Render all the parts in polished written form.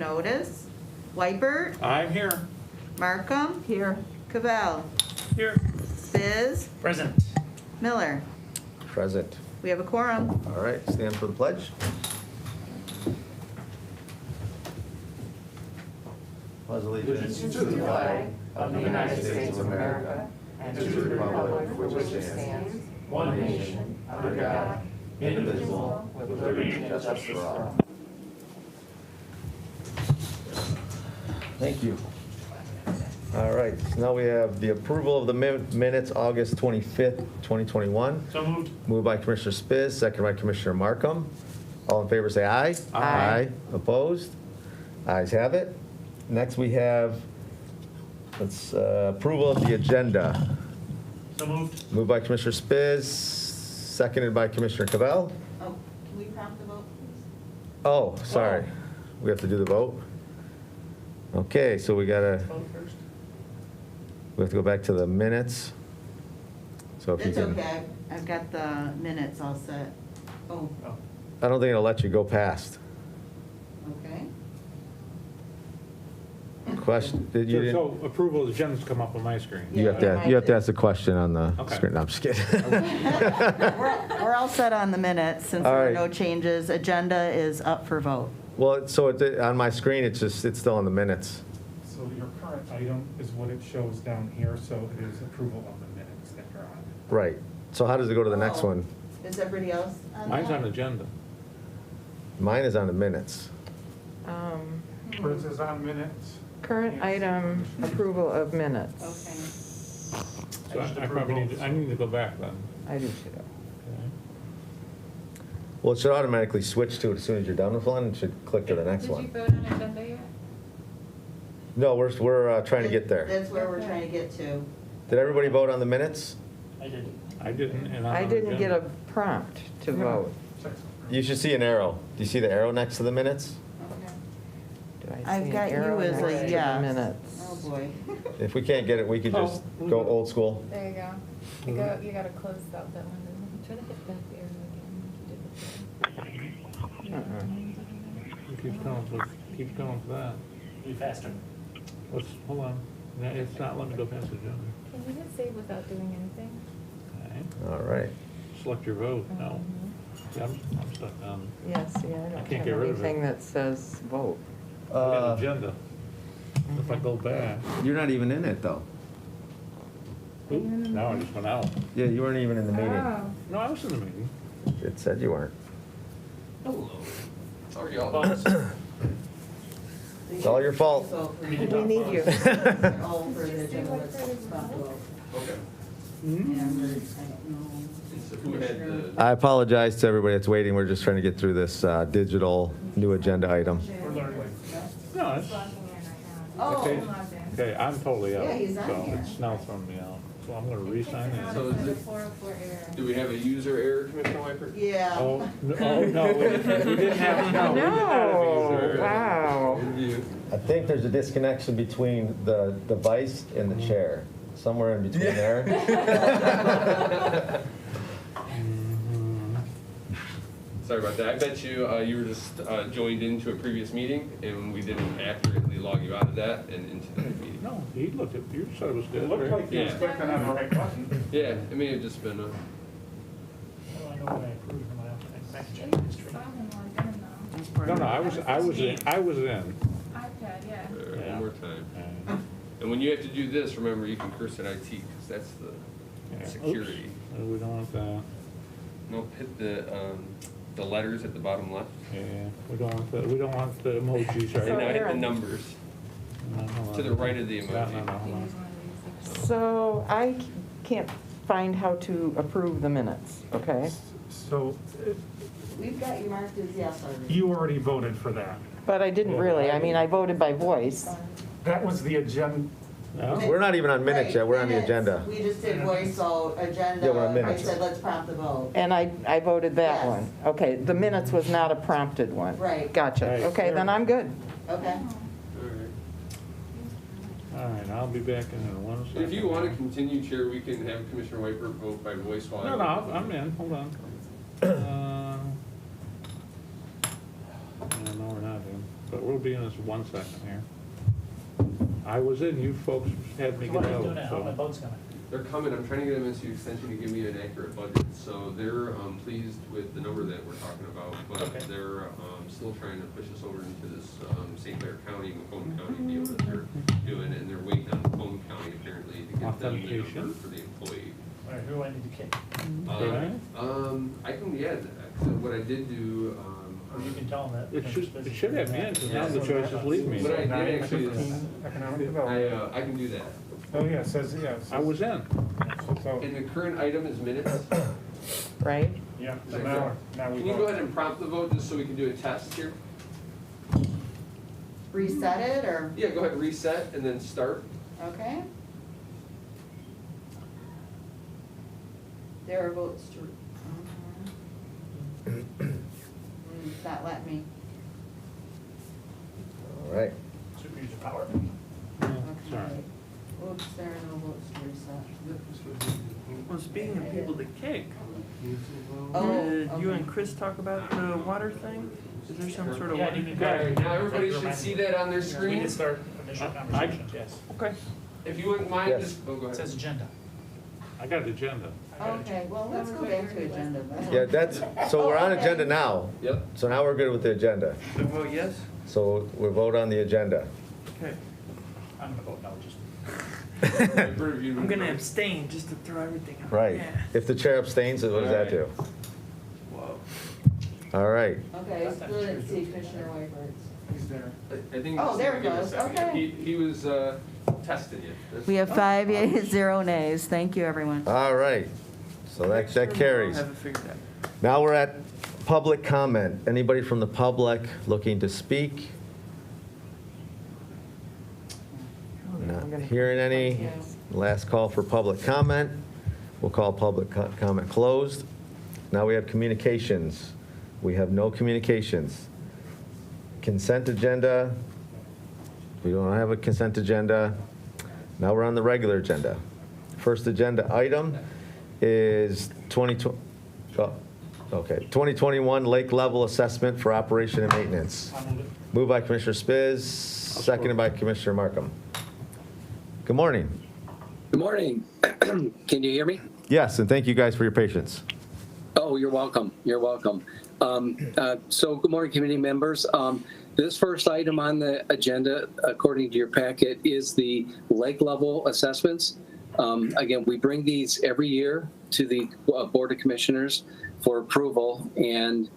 Otis, Whitebird, I'm here. Markham. Here. Cavell, Here. Spiz, Present. Miller. Present. We have a quorum. All right, stand for the pledge. Pledge allegiance To the flag of the United States of America and to the republic for which it stands, one nation, under God, indivisible, with liberty and justice for all. Thank you. All right, so now we have the approval of the minutes, August 25th, 2021. So moved. Moved by Commissioner Spiz, second by Commissioner Markham. All in favor, say aye. Aye. Opposed? Ayes have it. Next, we have approval of the agenda. So moved. Moved by Commissioner Spiz, seconded by Commissioner Cavell. Oh, can we prompt the vote, please? Oh, sorry. We have to do the vote? Okay, so we gotta, Vote first. we have to go back to the minutes. So if you That's can. okay, I've got the minutes all set. Oh, Oh. I don't think it'll let you go past. okay. Question, did you didn't? So approval of the agenda's come up on my screen. You have to ask the question on the Okay. screen. No, I'm just kidding. We're all set on the minutes since All there are right. no changes. Agenda is up for vote. Well, so on my screen, it's still in the minutes. So your current item is what it shows down here, so it is approval of the minutes that you're on. Right. So how does it go to the next Oh. one? Is everybody else on Mine's that? on the agenda. Mine is on the minutes. Hers is on minutes. Current item, approval of minutes. Okay. So I probably need to go back then. I do too. Okay. Well, it should automatically switch to it as soon as you're done with one. It should click to the next Did you one. vote on agenda yet? No, we're trying to get there. That's where we're trying to get to. Did everybody vote on the minutes? I did. I didn't, and I'm I on the didn't get a agenda. prompt to vote. You should see an arrow. Do you see the arrow next to the minutes? Okay. Do I see I've an got you arrow as next a to the yes. minutes? Oh, boy. If we can't get it, we could just go old school. There you go. You gotta close out that one. Try to hit back the arrow again. You did it before. Keep going for that. Be faster. Hold on. No, it's not letting me go past the agenda. Can you hit save without doing anything? Okay. All right. Select your vote. No. See, I'm stuck on. Yes, see, I I don't can't get have rid of it. anything that says vote. I got an agenda. If I go back. You're not even in it, though. Oop, now I just went out. Yeah, you weren't even in the meeting. Oh. No, I was in the meeting. It said you weren't. Hello. How are y'all? It's all your fault. We need you. All for the agenda, let's stop the vote. Okay. And I don't know. So who had the, I apologize to everybody that's waiting. We're just trying to get through this digital new agenda item. We're learning. No, it's, Oh, okay. Okay, I'm totally out. Yeah, he's on So here. it's now throwing me out. So I'm gonna re-sign in. So is it- 404 error. do we have a user error, Commissioner Wyper? yeah. Oh, no, we didn't have, no, we didn't have a No, user. wow. Review. I think there's a disconnection between the device and the chair, somewhere in between there. Sorry about that. I bet you, you were just joined into a previous meeting and we didn't accurately log you out of that and into the meeting. No, he looked at, you said it was good. It looked like you was Yeah. clicking on the right button. Yeah, it may have just been a, How do I know when I approved and when I Saw him logged in though. No, I was in. iPad, yeah. Yeah. one more time. And when you have to do this, remember, you can curse at IT because that's the Yeah. security. Oops. We don't want that. No, hit the letters at the bottom left. Yeah, we don't want the emojis, right? And now hit the Aaron. numbers. No, hold to on. the right of the No, emoji. no, no, hold You on. use one of these. So I can't find how to approve the minutes, okay? So We've got you marked as yes already. you already voted for that. But I didn't really. I mean, I voted by voice. That was the agenda. No? We're not even on minutes Right, yet. We're on the minutes. agenda. We just did voice, so agenda, Yeah, we're on I minutes. said let's prompt the vote. And I voted that Yes. one. Okay, the minutes was not a prompted one. Right. Gotcha. Right. Okay, then I'm good. Okay. All right. All right, I'll be back in 1 second. If you want to continue, Chair, we can have Commissioner Wyper vote by voice while I. No, no, I'm in, hold on. No, we're not in, but we'll will be in this 1 second here. I was in, you folks had me So get what are you doing out, at home? My so. boat's coming. They're coming, I'm trying to get them into extension to give me an accurate budget, so they're pleased with the number that we're talking about, but Okay. they're still trying to push us over into this St. Clair County, Macomb County deal that they're doing, and they're waiting on Macomb County apparently to get them the Authentication. number for the employee. All right, who do I need to kick? Okay. I can, yeah, so what I did do, Or you can tell them that. It should have me in, because now the choice is leave me. what I did actually is, Economic development. I can do that. Oh, yeah, it says, yeah. I was in. So, And the current item is minutes. Right? yeah, so now we Can you go ahead and prompt the vote just so we can do a test here? Reset it, or, Yeah, go ahead and reset and then start. okay? There are votes to. It's not letting me. All right. Super user power. Yeah, Okay. Sorry. Oops, there are no votes to reset. Well, speaking of people to kick, Oh, did you okay. and Chris talk about the water thing? Is there some sort of Yeah, I water? didn't even. Okay, now everybody should see that on their We screen. did start initial conversations, yes. Okay. If you wouldn't mind, Yes. just, oh, go It says ahead. agenda. I got the agenda. Okay, well, let's go back to agenda then. Yeah, that's, so we're on Okay. agenda now. Yep. So now we're good with the agenda. So vote yes? So we'll vote on the agenda. Okay. I'm gonna vote no, just. I'm gonna abstain just to throw everything out. Right. Yeah. If the chair abstains, what does that do? Whoa. All right. Okay, still didn't see Commissioner Wybert's. He's there. I think. Oh, just there it give a goes, second. okay. He was testing you. That's- We have 5 yeas, 0 nays. Thank you, everyone. All right. So that carries. Have it figured out. Now we're at public comment. Anybody from the public looking to speak? Not hearing any. Last call for public comment. We'll call public comment closed. Now we have communications. We have no communications. Consent agenda. We don't have a consent agenda. Now we're on the regular agenda. First agenda item is 2021 lake level assessment for operation and maintenance. I'll move it. Moved by Commissioner Spiz, seconded by Commissioner Markham. Good morning. Good morning. Can you hear me? Yes, and thank you guys for your patience. Oh, you're welcome. You're welcome. So good morning, committee members. This first item on the agenda, according to your packet, is the lake level assessments. Again, we bring these every year to the Board of Commissioners for approval. And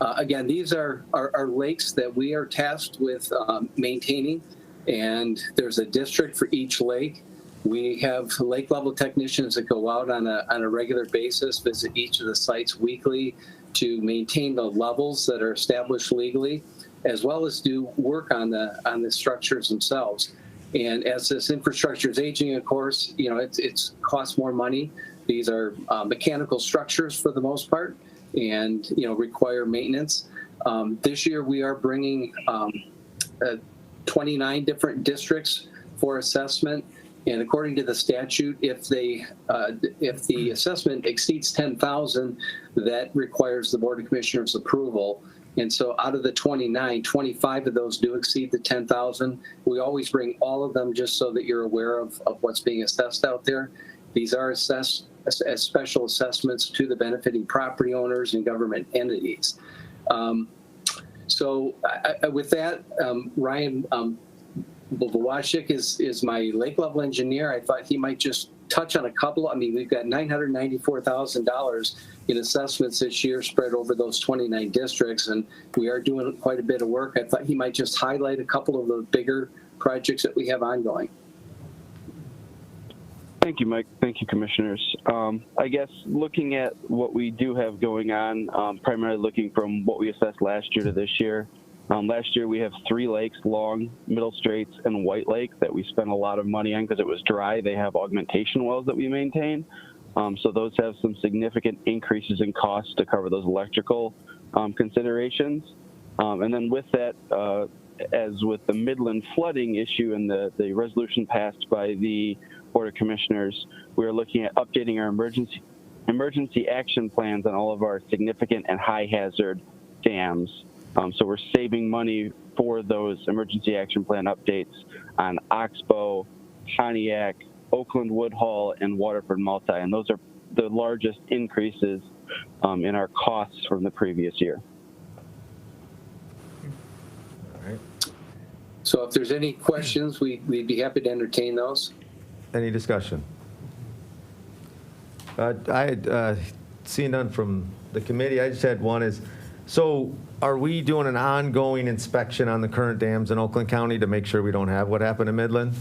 again, these are lakes that we are tasked with maintaining. And there's a district for each lake. We have lake level technicians that go out on a regular basis, visit each of the sites weekly to maintain the levels that are established legally, as well as do work on the structures themselves. And as this infrastructure is aging, of course, you know, it's costs more money. These are mechanical structures for the most part, and you know, require maintenance. This year we are bringing 29 different districts for assessment. And according to the statute, if the assessment exceeds 10,000, that requires the Board of Commissioners approval. And so out of the 29, 25 of those do exceed the 10,000. We always bring all of them just so that you're aware of what's being assessed out there. These are assessed as special assessments to the benefiting property owners and government entities. So with that, Ryan Bobowashik is my lake level engineer. I thought he might just touch on a couple. I mean, we've got $994,000 in assessments this year spread over those 29 districts, and we are doing quite a bit of work. I thought he might just highlight a couple of the bigger projects that we have ongoing. Thank you, Mike. Thank you, Commissioners. I guess looking at what we do have going on, primarily looking from what we assessed last year to this year. Last year we have 3 lakes, Long, Middle Straits, and White Lake, that we spent a lot of money on because it was dry. They have augmentation wells that we maintain. So those have some significant increases in costs to cover those electrical considerations. And then with that, as with the Midland flooding issue and the resolution passed by the Board of Commissioners, we are looking at updating our emergency action plans on all of our significant and high hazard dams. So we're saving money for those emergency action plan updates on Oxbow, Pontiac, Oakland Woodhull, and Waterford Multi, and those are the largest increases in our costs from the previous year. All right. So if there's any questions, we'd be happy to entertain those. Any discussion? I had seen none from the committee. I just had one is, so are we doing an ongoing inspection on the current dams in Oakland County to make sure we don't have what happened in Midland?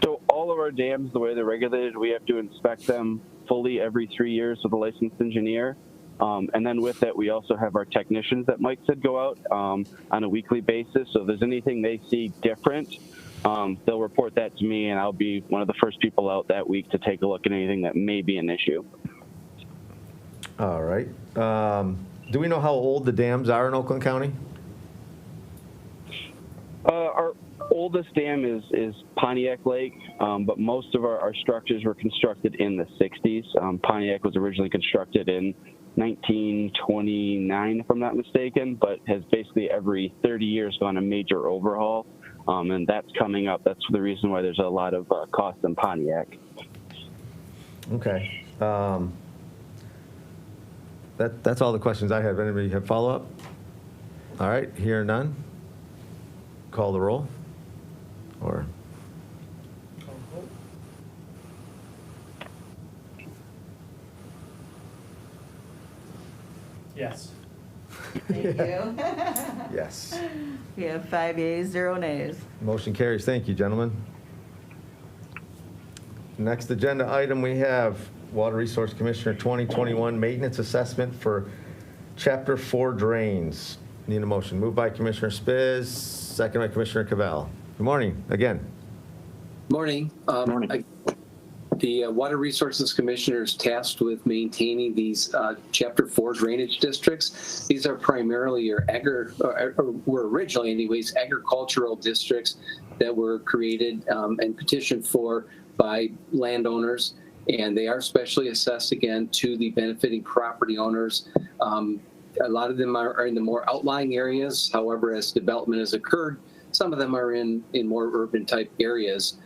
So all of our dams, the way they're regulated, we have to inspect them fully every 3 years with a licensed engineer. And then with that, we also have our technicians that Mike said go out on a weekly basis. So if there's anything they see different, they'll report that to me, and I'll be one of the first people out that week to take a look at anything that may be an issue. All right. Do we know how old the dams are in Oakland County? Our oldest dam is Pontiac Lake, but most of our structures were constructed in the 60s. Pontiac was originally constructed in 1929, if I'm not mistaken, but has basically every 30 years gone a major overhaul. And that's coming up. That's the reason why there's a lot of cost in Pontiac. Okay. That's all the questions I have. Anybody have follow-up? All right, hear none. Call the roll. Or Yes. Thank you. yes. We have 5 yeas, 0 nays. Motion carries. Thank you, gentlemen. Next agenda item, we have Water Resource Commissioner 2021 Maintenance Assessment for Chapter 4 Drains. Need a motion. Moved by Commissioner Spiz, second by Commissioner Cavell. Good morning, again. Morning. The Water Resources Commissioner is tasked with maintaining these Chapter 4 drainage districts. These are primarily your were originally anyways, agricultural districts that were created and petitioned for by landowners, and they are specially assessed again to the benefiting property owners. A lot of them are in the more outlying areas. However, as development has occurred, some of them are in more urban type areas.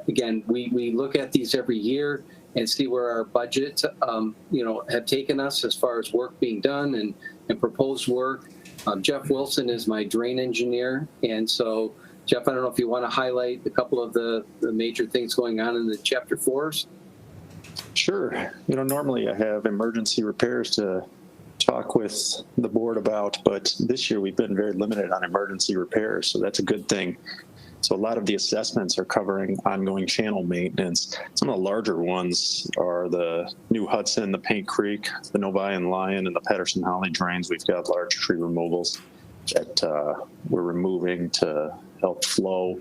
Again, we look at these every year and see where our budget, have taken us as far as work being done and proposed work. Jeff Wilson is my drain engineer, and so Jeff, I don't know if you want to highlight a couple of the major things going on in the Chapter 4s. Sure. Normally I have emergency repairs to talk with the board about, but this year we've been very limited on emergency repairs, so that's a good thing. So a lot of the assessments are covering ongoing channel maintenance. Some of the larger ones are the New Hudson, the Paint Creek, the Novi and Lion, and the Patterson Holly drains. We've got large tree removals that we're removing to help flow,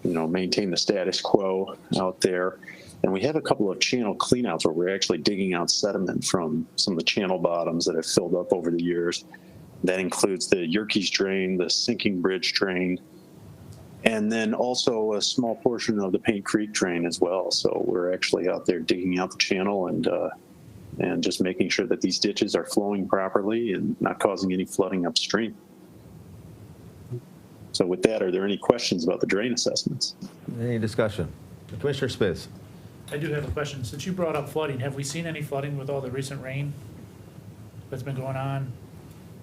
maintain the status quo out there. And we have a couple of channel cleanouts where we're actually digging out sediment from some of the channel bottoms that have filled up over the years. That includes the Yerkes drain, the Sinking Bridge drain, and then also a small portion of the Paint Creek drain as well. So we're actually out there digging out the channel and just making sure that these ditches are flowing properly and not causing any flooding upstream. So with that, are there any questions about the drain assessments? Any discussion? Commissioner Spiz. I do have a question. Since you brought up flooding, have we seen any flooding with all the recent rain that's been going on?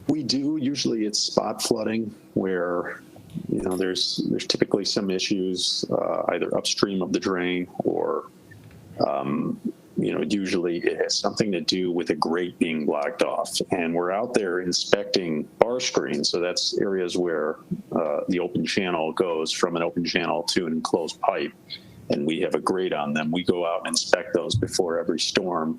We do. Usually it's spot flooding where, there's typically some issues either upstream of the drain or, usually it has something to do with a grate being blocked off. And we're out there inspecting bar screens. So that's areas where the open channel goes from an open channel to an enclosed pipe. And we have a grate on them. We go out and inspect those before every storm.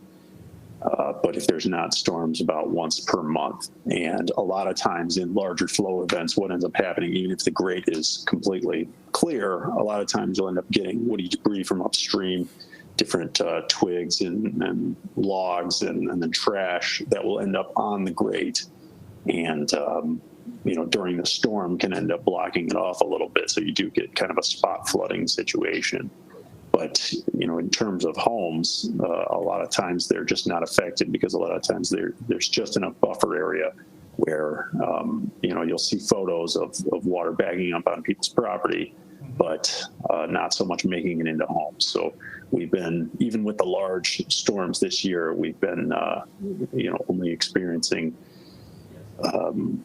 But if there's not storms, about once per month. And a lot of times in larger flow events, what ends up happening, even if the grate is completely clear, a lot of times you'll end up getting woody debris from upstream, different twigs and logs and then trash that will end up on the grate. And, during the storm can end up blocking it off a little bit. So you do get kind of a spot flooding situation. But, in terms of homes, a lot of times they're just not affected because a lot of times there's just enough buffer area where, you'll see photos of water bagging up on people's property, but not so much making it into homes. So we've been, even with the large storms this year, we've been, only experiencing, even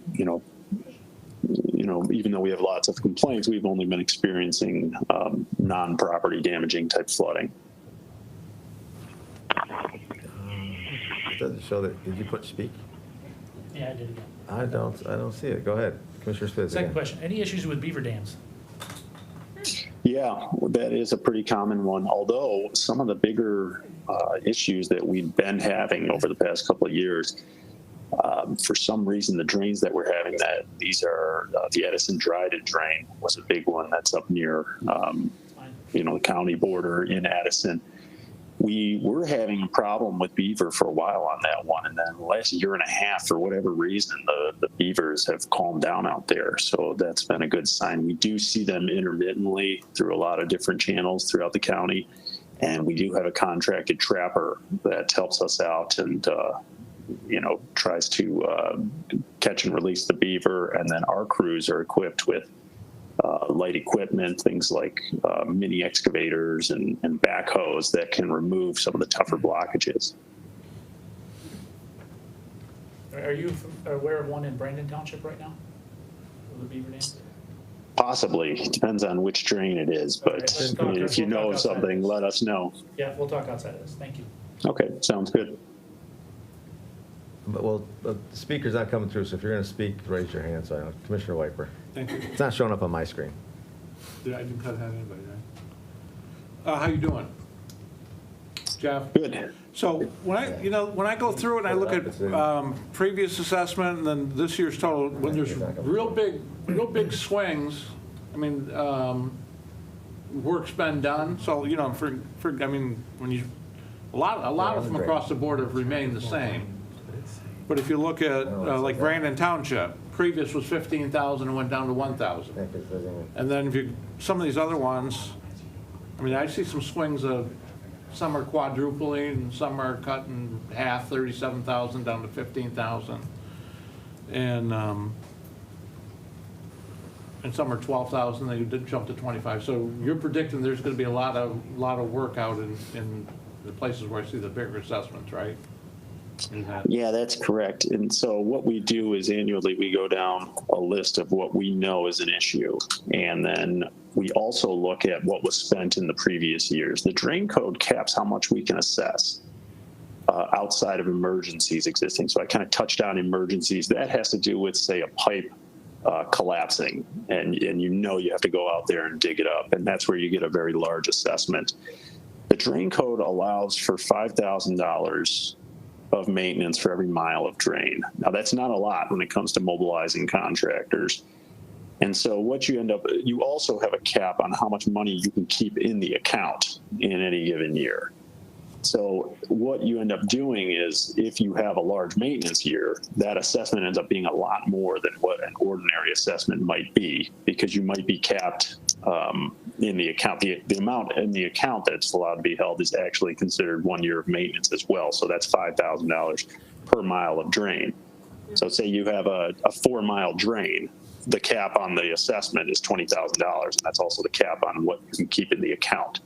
though we have lots of complaints, we've only been experiencing non-property damaging type flooding. It doesn't show that. Did you put speak? Yeah, I did again. I don't see it. Go ahead, Commissioner Spitz. Second again. question, any issues with beaver dams? Yeah, that is a pretty common one, although some of the bigger issues that we've been having over the past couple of years, for some reason, the drains that we're having, these are the Edison Dryden drain was a big one that's up near, the county border in Addison. We were having a problem with beaver for a while on that one, and then the last year and a half, for whatever reason, the beavers have calmed down out there. So that's been a good sign. We do see them intermittently through a lot of different channels throughout the county, and we do have a contracted trapper that helps us out and tries to catch and release the beaver. And then our crews are equipped with light equipment, things like mini excavators and backhoes that can remove some of the tougher blockages. Are you aware of one in Brandon Township right now? With the beaver dam? Possibly. Depends on which drain it is, but if you know of something, let us know. Yeah, we'll talk outside of this. Thank you. Okay, sounds good. But the speaker's not coming through, so if you're going to speak, raise your hand. So I know. Commissioner Wiper. Thank you. It's not showing up on my screen. I didn't cut out anybody, right? How you doing, Jeff? Good. So when I go through it and I look at previous assessment and then this year's total, when there's real big swings, I mean, work's been done. So when you a lot of them across the board have remained the same. But if you look at like Brandon Township, previous was 15,000 and went down to 1,000. And then some of these other ones, I see some swings of some are quadrupling and some are cutting half, 37,000 down to 15,000, and some are 12,000. They did jump to 25. So you're predicting there's going to be a lot of work out in the places where I see the bigger assessments, right? Yeah, that's correct. And so what we do is annually we go down a list of what we know is an issue. And then we also look at what was spent in the previous years. The drain code caps how much we can assess outside of emergencies existing. So I kind of touched on emergencies. That has to do with, say, a pipe collapsing. And you have to go out there and dig it up. And that's where you get a very large assessment. The drain code allows for $5,000 of maintenance for every mile of drain. Now that's not a lot when it comes to mobilizing contractors. And so what you also have a cap on how much money you can keep in the account in any given year. So what you end up doing is if you have a large maintenance year, that assessment ends up being a lot more than what an ordinary assessment might be, because you might be capped in the account. The amount in the account that's allowed to be held is actually considered 1 year of maintenance as well. So that's $5,000 per mile of drain. So say you have a 4-mile drain, the cap on the assessment is $20,000, and that's also the cap on what you can keep in the account.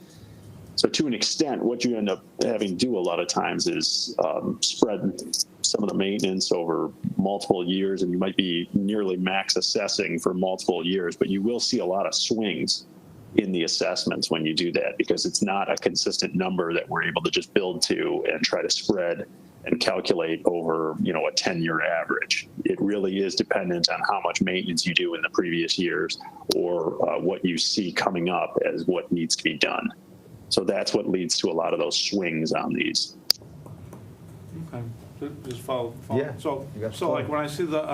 So to an extent, what you end up having to do a lot of times is spread some of the maintenance over multiple years, and you might be nearly max assessing for multiple years, but you will see a lot of swings in the assessments when you do that, because it's not a consistent number that we're able to just build to and try to spread and calculate over, a 10-year average. It really is dependent on how much maintenance you do in the previous years or what you see coming up as what needs to be done. So that's what leads to a lot of those swings on these. Okay, just follow. Yeah. So like when I see the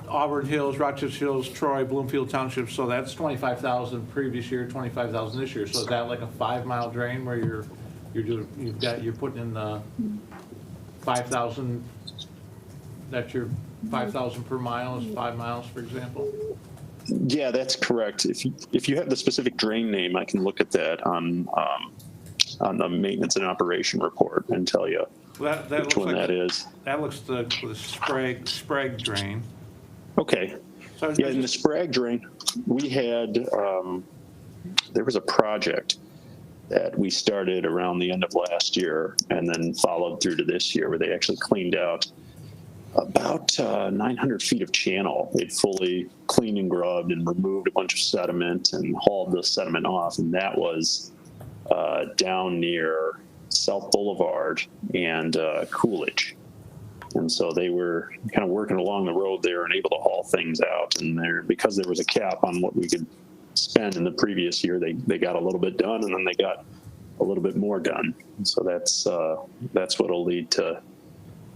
Auburn Hills, Rochester Hills, Troy, Bloomfield Township, so that's 25,000 previous year, 25,000 this year. So is that like a 5-mile drain where you're putting in the 5,000? That's your 5,000 per mile is 5 miles, for example. Yeah, that's correct. If you have the specific drain name, I can look at that on the maintenance and operation report and tell you That which looks one like that is. That looks the Sprague drain. Okay. So Yeah, in the Sprague drain, we had, there was a project that we started around the end of last year and then followed through to this year where they actually cleaned out about 900 feet of channel. They'd fully cleaned and grubbed and removed a bunch of sediment and hauled the sediment off. And that was down near South Boulevard and Coolidge. And so they were kind of working along the road there and able to haul things out. And there, because there was a cap on what we could spend in the previous year, they got a little bit done, and then they got a little bit more done. And so that's what'll lead to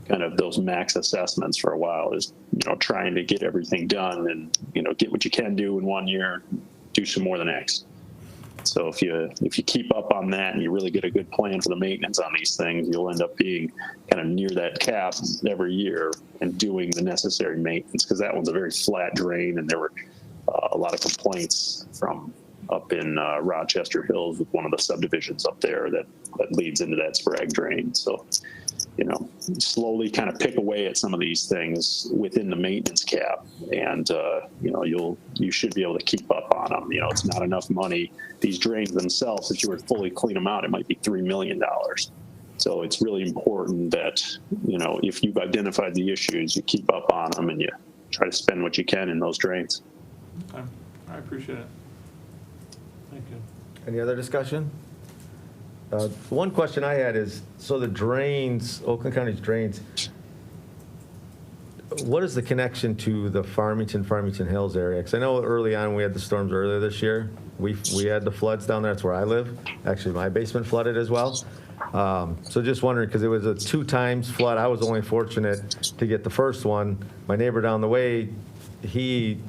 kind of those max assessments for a while, is, you know, trying to get everything done and, you know, get what you can do in one year, do some more the next. So if you keep up on that and you really get a good plan for the maintenance on these things, you'll end up being kind of near that cap every year and doing the necessary maintenance, because that one's a very flat drain, and there were a lot of complaints from up in Rochester Hills with one of the subdivisions up there that leads into that Sprague drain. So, you know, slowly kind of pick away at some of these things within the maintenance cap, and you know, you should be able to keep up on them. You know, it's not enough money. These drains themselves, if you were to fully clean them out, it might be $3 million. So it's really important that, you know, if you've identified the issues, you keep up on them and you try to spend what you can in those drains. Okay. I appreciate it. Thank you. Any other discussion? One question I had is, so the drains, Oakland County's drains, what is the connection to the Farmington Hills area? Because I know early on we had the storms earlier this year. We had the floods down there. That's where I live. Actually, my basement flooded as well. So just wondering, because it was a 2 times flood. I was only fortunate to get the first one. My neighbor down the way, he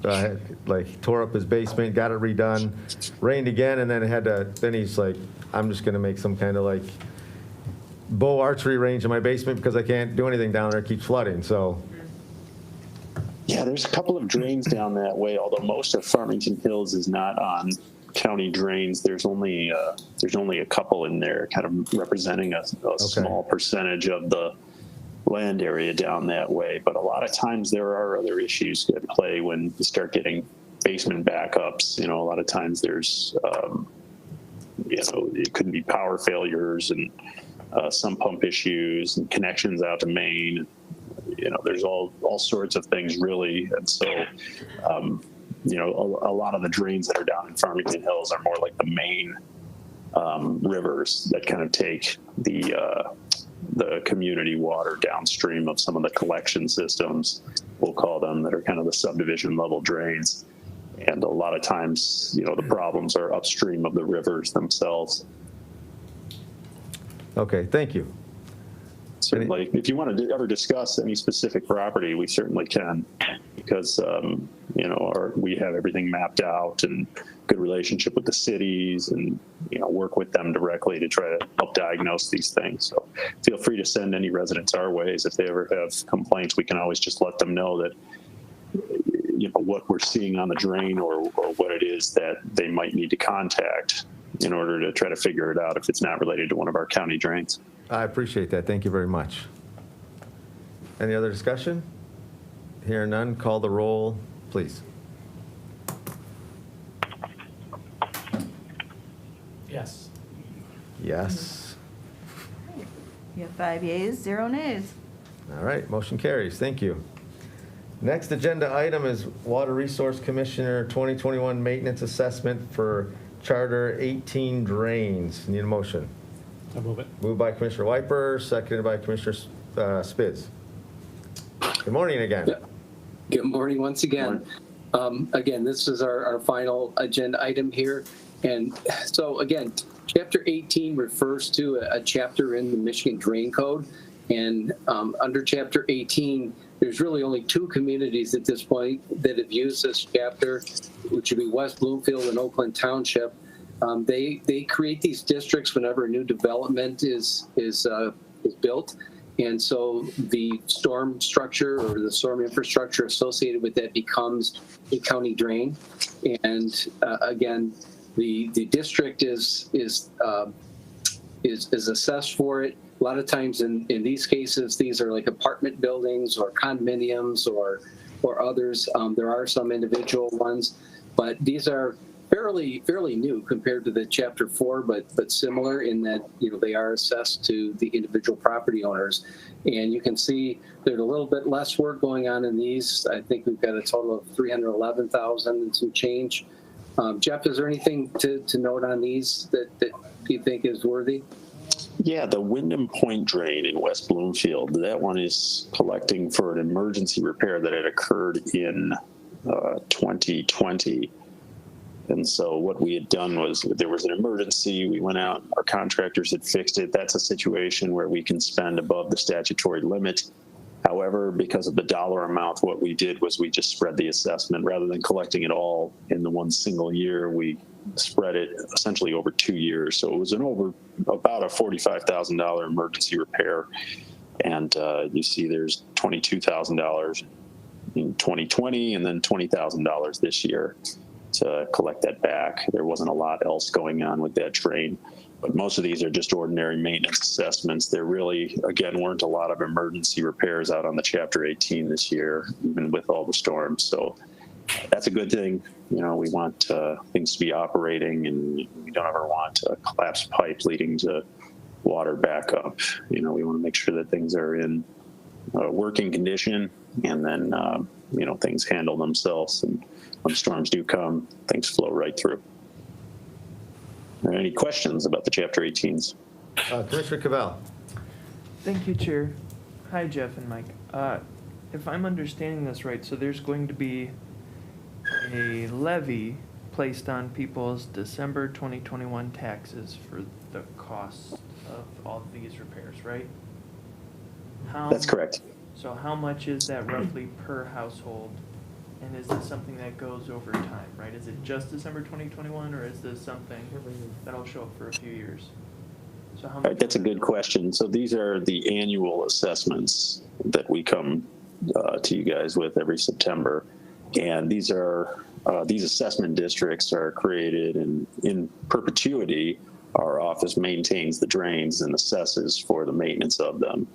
tore up his basement, got it redone, rained again, and then he's like, I'm just going to make some kind of like bow archery range in my basement because I can't do anything down there. It keeps flooding. So. Yeah, there's a couple of drains down that way, although most of Farmington Hills is not on county drains. There's only a couple in there, kind of representing a small percentage of the land area down that way. But a lot of times there are other issues at play when you start getting basement backups. You know, a lot of times there's, you know, it could be power failures and some pump issues and connections out to Maine. You know, there's all sorts of things really. And so, you know, a lot of the drains that are down in Farmington Hills are more like the main rivers that kind of take the community water downstream of some of the collection systems, we'll call them, that are kind of the subdivision level drains. And a lot of times, you know, the problems are upstream of the rivers themselves. Okay, thank you. Certainly, if you want to ever discuss any specific property, we certainly can, because you know, we have everything mapped out and good relationship with the cities, and, you know, work with them directly to try to help diagnose these things. So feel free to send any residents our ways. If they ever have complaints, we can always just let them know that, you know, what we're seeing on the drain or what it is that they might need to contact in order to try to figure it out if it's not related to one of our county drains. I appreciate that. Thank you very much. Any other discussion? Hearing none, call the roll, please. Yes. Yes. You have 5 yeas, 0 nays. All right, motion carries. Thank you. Next agenda item is Water Resource Commissioner 2021 Maintenance Assessment for Charter 18 drains. Need a motion? I'll move it. Moved by Commissioner Wiper, seconded by Commissioner Spitz. Good morning again. Good morning once again. Again, this is our final agenda item here. And so again, Chapter 18 refers to a chapter in the Michigan Drain Code. And under Chapter 18, there's really only 2 communities at this point that have used this chapter, which would be West Bloomfield and Oakland Township. They create these districts whenever a new development is built. And so the storm structure or the storm infrastructure associated with that becomes a county drain. And again, the district is assessed for it. a lot of times in these cases, these are like apartment buildings or condominiums or others. There are some individual ones, but these are fairly new compared to the Chapter 4, but similar in that, they are assessed to the individual property owners. And you can see there's a little bit less work going on in these. I think we've got a total of 311,000 and some change. Jeff, is there anything to note on these that you think is worthy? Yeah, the Windham Point drain in West Bloomfield, that one is collecting for an emergency repair that had occurred in 2020. And so what we had done was there was an emergency. We went out, our contractors had fixed it. That's a situation where we can spend above the statutory limit. However, because of the dollar amount, what we did was we just spread the assessment rather than collecting it all in the one single year. We spread it essentially over 2 years. So it was about a $45,000 emergency repair. And you see there's $22,000 in 2020 and then $20,000 this year to collect that back. There wasn't a lot else going on with that drain. But most of these are just ordinary maintenance assessments. There really, again, weren't a lot of emergency repairs out on the Chapter 18 this year, even with all the storms. So that's a good thing. We want things to be operating, and we don't ever want a collapsed pipe leading to water backup. We want to make sure that things are in working condition, and then, things handle themselves. And when storms do come, things flow right through. Are there any questions about the Chapter 18s? Commissioner Cavell. Thank you, Chair. Hi, Jeff and Mike. If I'm understanding this right, so there's going to be a levy placed on people's December 2021 taxes for the cost of all of these repairs, right? That's correct. So how much is that roughly per household? And is this something that goes over time, right? Is it just December 2021, or is this something that'll show up for a few years? So how much? That's a good question. So these are the annual assessments that we come to you guys with every September. And these assessment districts are created, and in perpetuity, our office maintains the drains and assesses for the maintenance of them.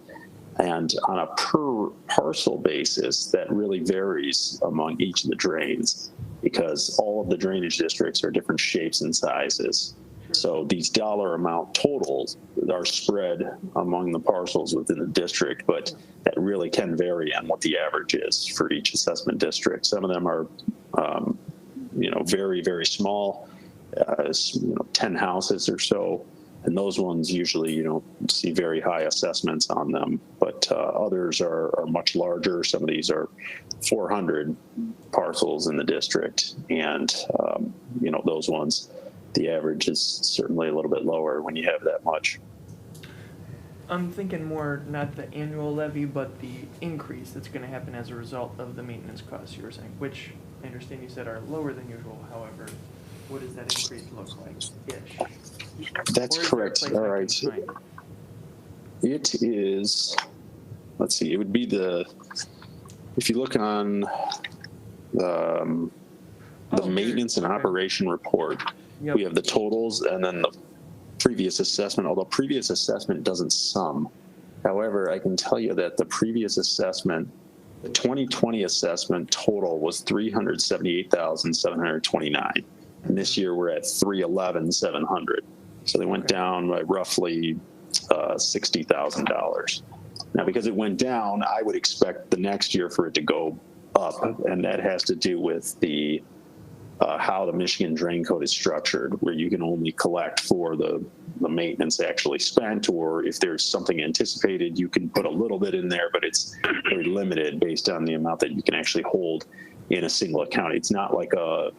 And on a per parcel basis, that really varies among each of the drains, because all of the drainage districts are different shapes and sizes. So these dollar amount totals are spread among the parcels within the district, but that really can vary on what the average is for each assessment district. Some of them are, very, very small, 10 houses or so. And those ones usually you don't see very high assessments on them, but others are much larger. Some of these are 400 parcels in the district, and those ones, the average is certainly a little bit lower when you have that much. I'm thinking more not the annual levy, but the increase that's going to happen as a result of the maintenance costs you were saying, which I understand you said are lower than usual. However, what does that increase look like-ish? That's correct. All right. It is, let's see, it would be if you look on the maintenance and operation report, we have the totals and then the previous assessment, although previous assessment doesn't sum. However, I can tell you that the previous assessment, the 2020 assessment total was $378,729. And this year we're at $311,700. So they went down by roughly $60,000. Now, because it went down, I would expect the next year for it to go up, and that has to do with the how the Michigan Drain Code is structured, where you can only collect for the maintenance actually spent, or if there's something anticipated, you can put a little bit in there, but it's very limited based on the amount that you can actually hold in a single account. It's not like a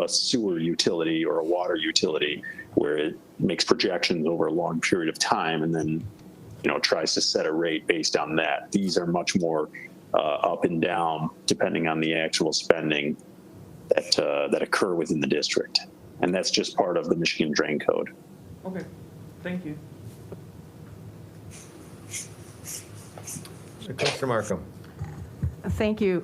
sewer utility or a water utility where it makes projections over a long period of time and then tries to set a rate based on that. These are much more up and down depending on the actual spending that occur within the district, and that's just part of the Michigan Drain Code. Okay, thank you. Commissioner Markham. Thank you.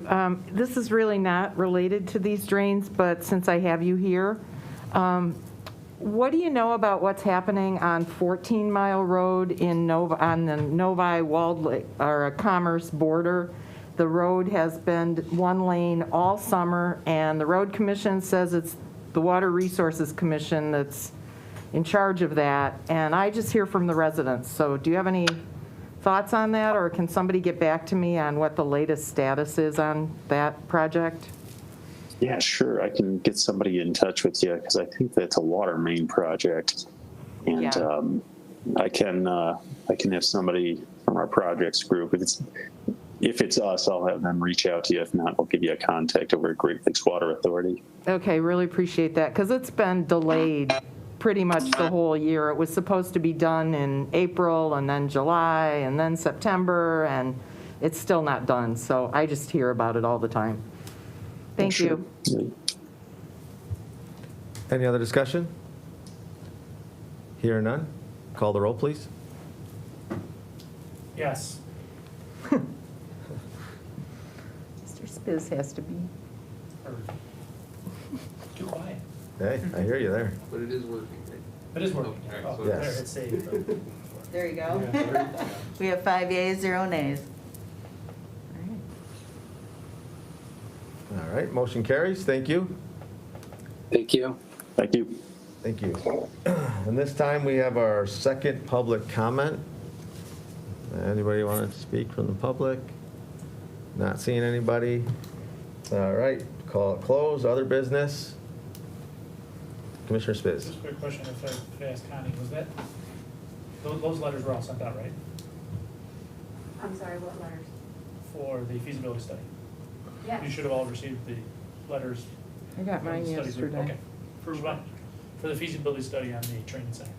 This is really not related to these drains, but since I have you here, What do you know about what's happening on 14 Mile Road in on the Novi Walled Lake, or Commerce border? The road has been one lane all summer, and the road commission says it's the Water Resources Commission that's in charge of that, and I just hear from the residents. So do you have any thoughts on that, or can somebody get back to me on what the latest status is on that project? Yeah, sure. I can get somebody in touch with you because I think that's a water main project, and Yeah. I can have somebody from our projects group. If it's us, I'll have them reach out to you. If not, I'll give you a contact over at Great Lakes Water Authority. Okay, really appreciate that, because it's been delayed pretty much the whole year. It was supposed to be done in April, and then July, and then September, and it's still not done. So I just hear about it all the time. Thank you. Any other discussion? Hear none? Call the roll, please. Yes. Mr. Spiz has to be. Too quiet. Hey, I hear you there. But it is working, right? It is working. Okay, Oh, so there, Yes. it's saved. There you go. Yeah. We have 5 yeas, 0 nays. All right, motion carries. Thank you. Thank you. Thank you. Thank you. And this time we have our second public comment. Anybody want to speak from the public? Not seeing anybody. All right, call it closed. Other business? Commissioner Spiz. Just a quick question, if I could ask Connie, was that, those letters were all sent out, right? I'm sorry, what letters? For the feasibility study? Yes. You should have all received the letters. I got mine from the studies. yesterday. Okay. For what? For the feasibility study on the training center.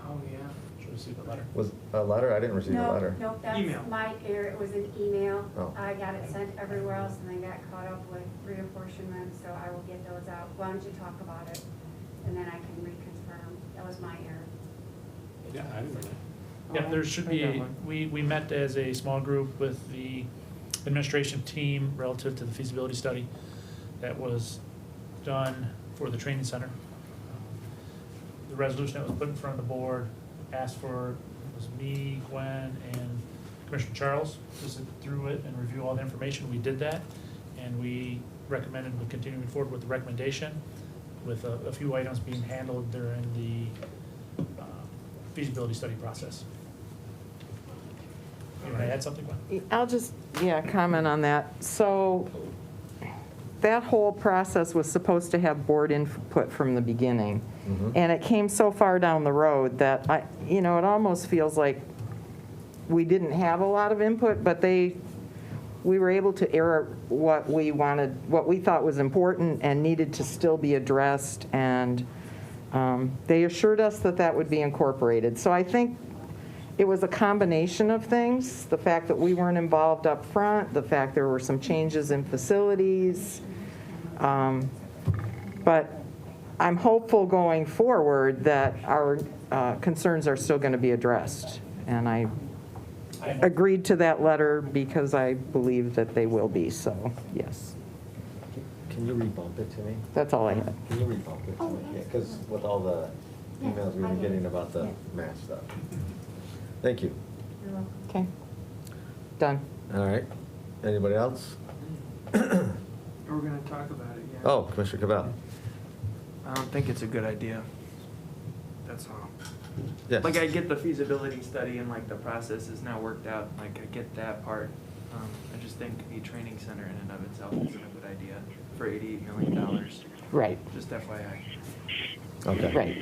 Oh, yeah. Should have received the letter. Was a letter? I didn't receive a letter. No, that's Email. my error, it was an email. Oh. I got it sent everywhere else and then got caught up with reapportionment, so I will get those out. Why don't you talk about it? And then I can reconfirm, that was my error. Yeah, I didn't read it. Yeah, Oh, there should I be, got one. we met as a small group with the administration team relative to the feasibility study that was done for the training center. The resolution that was put in front of the board asked for, it was me, Gwen, and Commissioner Charles to sit through it and review all the information. We did that, and we recommended we continuing forward with the recommendation, with a few items being handled during the feasibility study process. You want to add something, Gwen? I'll just, comment on that. So that whole process was supposed to have board input from the beginning. And it came so far down the road that it almost feels like we didn't have a lot of input, but we were able to air what we wanted, what we thought was important and needed to still be addressed. And they assured us that that would be incorporated. So I think it was a combination of things, the fact that we weren't involved up front, the fact there were some changes in facilities. But I'm hopeful going forward that our concerns are still going to be addressed. And I agreed to that letter because I believe that they will be, so yes. Can you rebump it to me? That's all I had. Can you rebump it to me? Because with all the emails we've been getting about the math stuff. Thank you. You're welcome. Okay. Done. All right. Anybody else? We're going to talk about it, yeah. Oh, Commissioner Cavell. I don't think it's a good idea. That's all. Yes. Like, I get the feasibility study and like the process is now worked out, like, I get that part. I just think a training center in and of itself isn't a good idea for $88 million. Right. Just FYI. Okay. Right.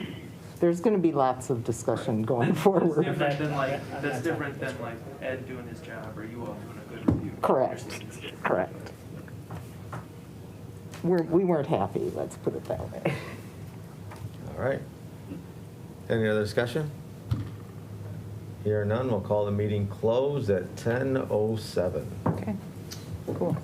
There's going to be lots of discussion going forward. That's different than like Ed doing his job or you all doing a good review. Correct. Correct. We weren't happy, let's put it that way. All right. Any other discussion? Here none, we'll call the meeting closed at 10:07. Okay, cool.